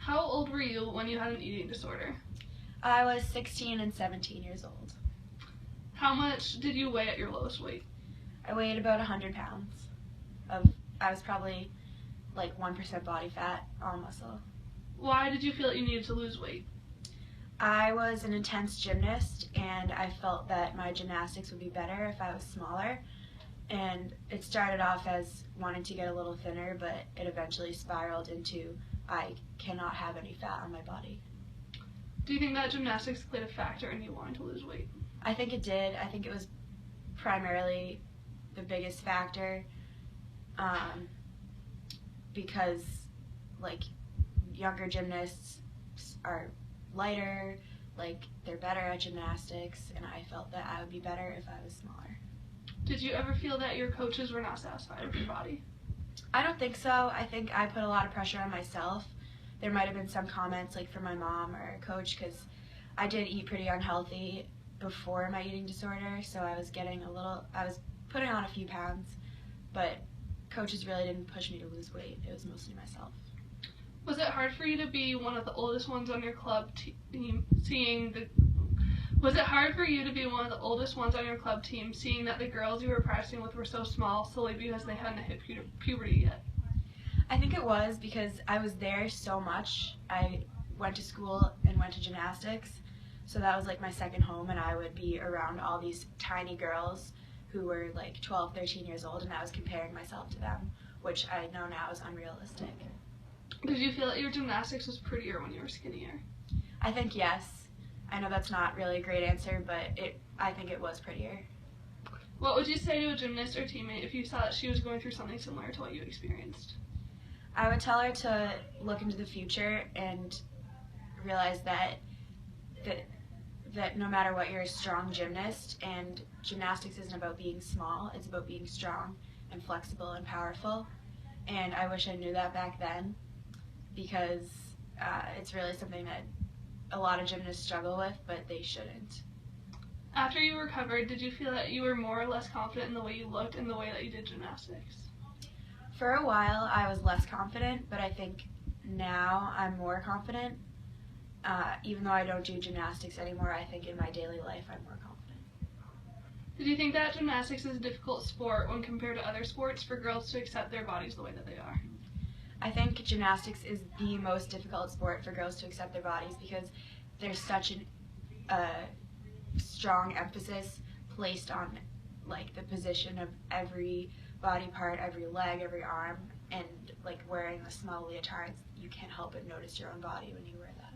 How old were you when you had an eating disorder? I was 16 and 17 years old. How much did you weigh at your lowest weight? I weighed about 100 pounds. I was probably like 1% body fat, all muscle. Why did you feel that you needed to lose weight? I was an intense gymnast, and I felt that my gymnastics would be better if I was smaller. And it started off as wanting to get a little thinner, but it eventually spiraled into I cannot have any fat on my body. Do you think that gymnastics played a factor in you wanting to lose weight? I think it did. I think it was primarily the biggest factor, because like younger gymnasts are lighter, like they're better at gymnastics, and I felt that I would be better if I was smaller. Did you ever feel that your coaches were not satisfied with your body? I don't think so. I think I put a lot of pressure on myself. There might have been some comments like from my mom or a coach, because I did eat pretty unhealthy before my eating disorder, so I was putting on a few pounds, but coaches really didn't push me to lose weight. It was mostly myself. Was it hard for you to be one of the oldest ones on your club team, Was it hard for you to be one of the oldest ones on your club team, seeing that the girls you were practicing with were so small solely because they hadn't hit puberty yet? I think it was because I was there so much. I went to school and went to gymnastics, so that was like my second home, and I would be around all these tiny girls who were like 12, 13 years old, and I was comparing myself to them, which I know now is unrealistic. Did you feel that your gymnastics was prettier when you were skinnier? I think yes. I know that's not really a great answer, but I think it was prettier. What would you say to a gymnast or teammate if you saw that she was going through something similar to what you experienced? I would tell her to look into the future and realize that no matter what, you're a strong gymnast, and gymnastics isn't about being small, it's about being strong and flexible and powerful. And I wish I knew that back then, because it's really something that a lot of gymnasts struggle with, but they shouldn't. After you recovered, did you feel that you were more or less confident in the way you looked and the way that you did gymnastics? For a while, I was less confident, but I think now I'm more confident. Even though I don't do gymnastics anymore, I think in my daily life I'm more confident. Did you think that gymnastics is a difficult sport when compared to other sports for girls to accept their bodies the way that they are? I think gymnastics is the most difficult sport for girls to accept their bodies, because there's such a strong emphasis placed on like the position of every body part, every leg, every arm, and like wearing the small leotards, you can't help but notice your own body when you wear that.